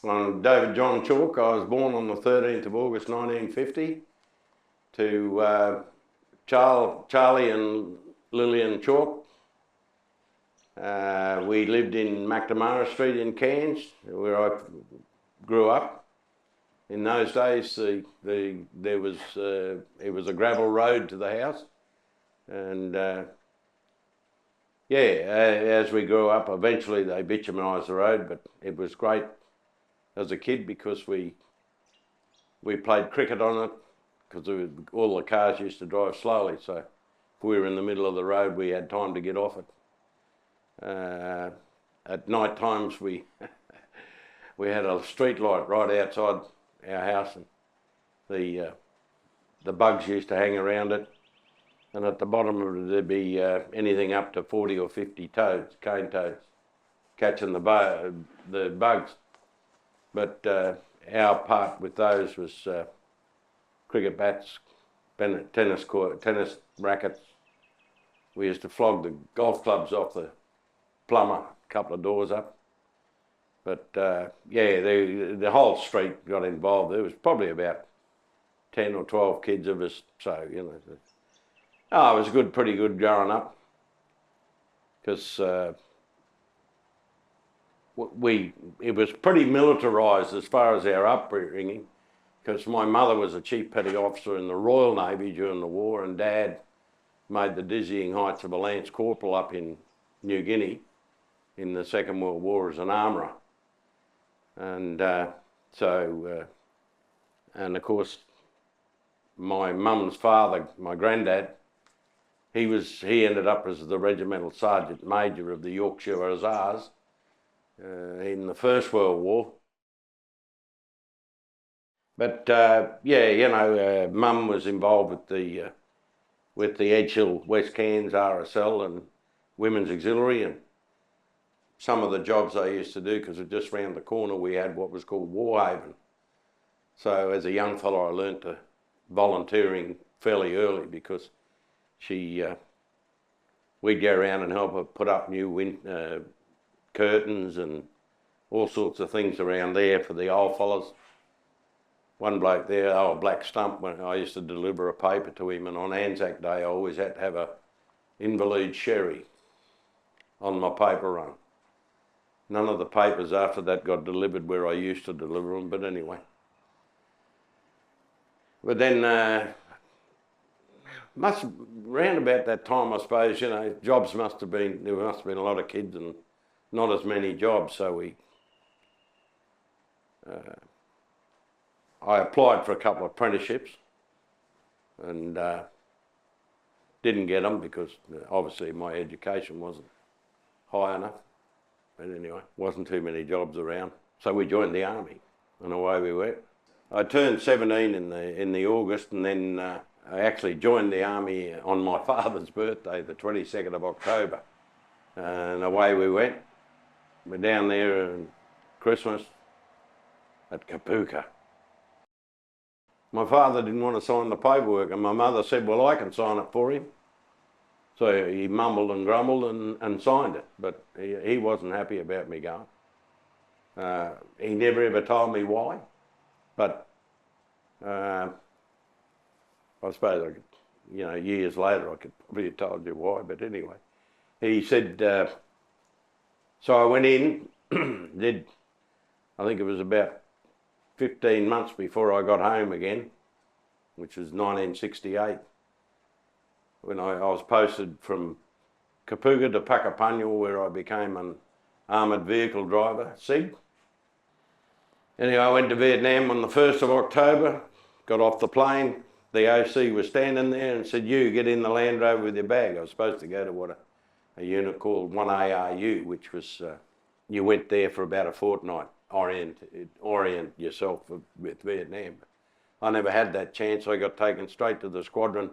I'm David John Chalk. I was born on the 13th of August 1950 to Charlie and Lillian Chalk. We lived in McNamara Street in Cairns, where I grew up. In those days, it was a gravel road to the house, and as we grew up, eventually they bitumised the road, but it was great as a kid because we played cricket on it because all the cars used to drive slowly, so if we were in the middle of the road we had time to get off it. At night times we had a street light right outside our house, and the bugs used to hang around it, and at the bottom of it there'd be anything up to 40 or 50 toads, cane toads, catching the bugs. But our part with those was cricket bats, tennis rackets. We used to flog the golf clubs off the plumber a couple of doors up. But the whole street got involved. There was probably about 10 or 12 kids of us, so it was pretty good growing up, because it was pretty militarised as far as our upbringing, because my mother was a chief petty officer in the Royal Navy during the war, and Dad made the dizzying heights of a lance corporal up in New Guinea in the Second World War as an armourer. And and of course my mum's father, my granddad, he ended up as the regimental sergeant major of the Yorkshire Hussars in the First World War. But Mum was involved with the Edge Hill West Cairns RSL and Women's Auxiliary, and some of the jobs I used to do, because just round the corner we had what was called Warhaven. So as a young fellow I learnt to volunteering fairly early, because we'd go around and help her put up new curtains and all sorts of things around there for the old fellas. One bloke there, Black Stump, when I used to deliver a paper to him, and on Anzac Day I always had to have a Invalid sherry on my paper run. None of the papers after that got delivered where I used to deliver them, but anyway. But then, round about that time, I suppose, jobs there must have been a lot of kids and not as many jobs, so I applied for a couple of apprenticeships and didn't get them because obviously my education wasn't high enough. But anyway, wasn't too many jobs around. So we joined the army and away we went. I turned 17 in the August, and then I actually joined the army on my father's birthday, the 22nd of October. And away we went. We're down there on Christmas at Kapuka. My father didn't want to sign the paperwork, and my mother said, well, I can sign it for him. So he mumbled and grumbled and signed it, but he wasn't happy about me going. He never ever told me why, but I suppose I could, years later I could probably have told you why, but anyway. He said, so I went in, I think it was about 15 months before I got home again, which was 1968. When I was posted from Kapuka to Puckapunyal, where I became an armoured vehicle driver, SIG. Anyway, I went to Vietnam on the 1st of October, got off the plane. The OC was standing there and said, you get in the Land Rover with your bag. I was supposed to go to a unit called 1ARU, which was, you went there for about a fortnight, orient yourself with Vietnam. I never had that chance. I got taken straight to the squadron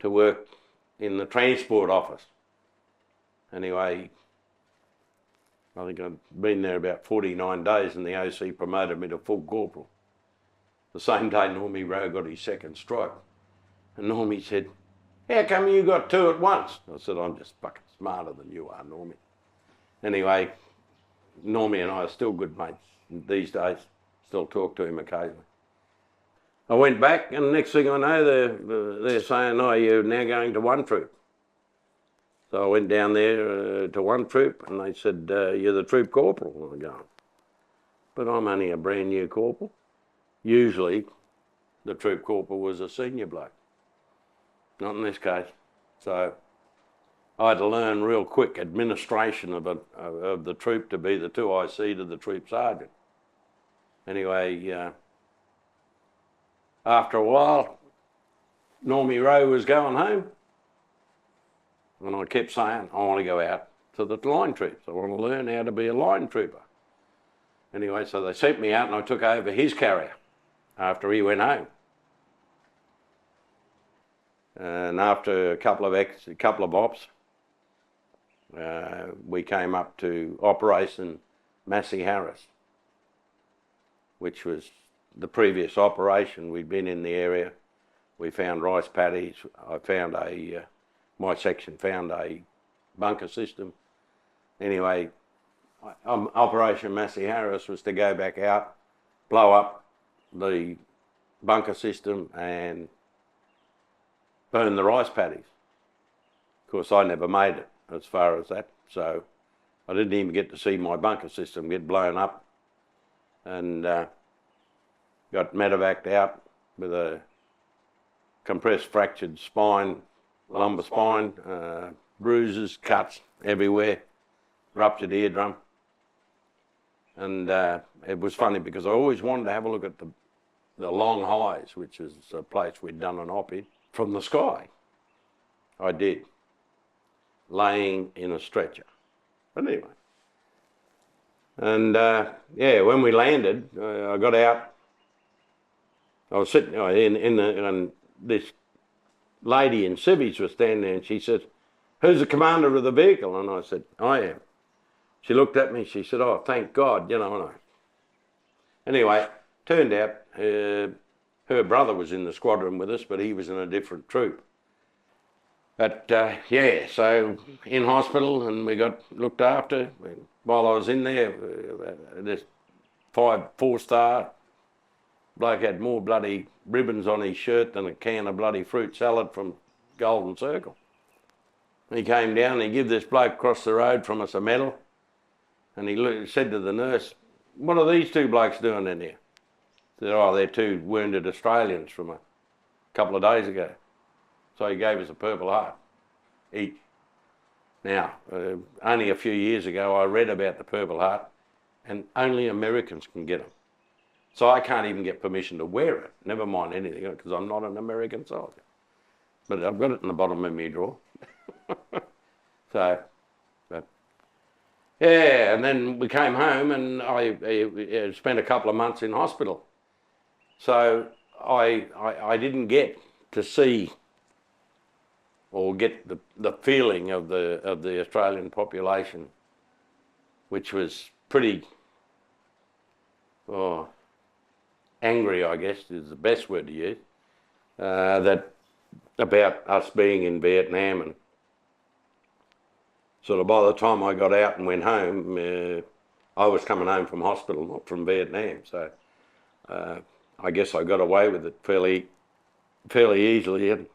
to work in the transport office. Anyway, I think I'd been there about 49 days and the OC promoted me to full corporal. The same day Normie Rowe got his second strike. And Normie said, how come you got two at once? I said, I'm just fucking smarter than you are, Normie. Anyway, Normie and I are still good mates. these days. Still talk to him occasionally. I went back, and next thing I know, they're saying, "Oh, you're now going to one troop." So I went down there to one troop, and they said, "You're the troop corporal." And I go, "But I'm only a brand new corporal." Usually, the troop corporal was a senior bloke. Not in this case. So I had to learn real quick administration of the troop to be the 2IC to the troop sergeant. Anyway, after a while, Normie Rowe was going home, and I kept saying, "I want to go out to the line troops. I want to learn how to be a line trooper." Anyway, so they sent me out, and I took over his carrier after he went home. And after a couple of ops, we came up to Operation Massey Harris, which was the previous operation. We'd been in the area. We found rice paddies. I found my section found a bunker system. Anyway, Operation Massey Harris was to go back out, blow up the bunker system and burn the rice paddies. Of course, I never made it as far as that, so I didn't even get to see my bunker system get blown up, and got medevaced out with a compressed fractured spine, lumbar spine, bruises, cuts everywhere, ruptured eardrum. And it was funny because I always wanted to have a look at the Long Highs, which is a place we'd done an op in, from the sky. I did, laying in a stretcher. But anyway. And when we landed, I got out. I was sitting and this lady in civvies was standing there, and she said, "Who's the commander of the vehicle?" And I said, "I am." She looked at me, she said, "Oh, thank God," you know. Anyway, turned out her brother was in the squadron with us, but he was in a different troop. But so in hospital, and we got looked after. While I was in there, this 4-star bloke had more bloody ribbons on his shirt than a can of bloody fruit salad from Golden Circle. He came down and he gave this bloke across the road from us a medal, and he said to the nurse, "What are these two blokes doing in here?" He said, "Oh, they're two wounded Australians from a couple of days ago." So he gave us a Purple Heart each. Now, only a few years ago I read about the Purple Heart, and only Americans can get them. So I can't even get permission to wear it, never mind anything, because I'm not an American soldier. But I've got it in the bottom of my drawer. And then we came home, and I spent a couple of months in hospital. So I didn't get to see or get the feeling of the Australian population, which was pretty angry, I guess is the best word to use, that about us being in Vietnam. And sort of by the time I got out and went home, I was coming home from hospital, not from Vietnam. So I guess I got away with it fairly easily. And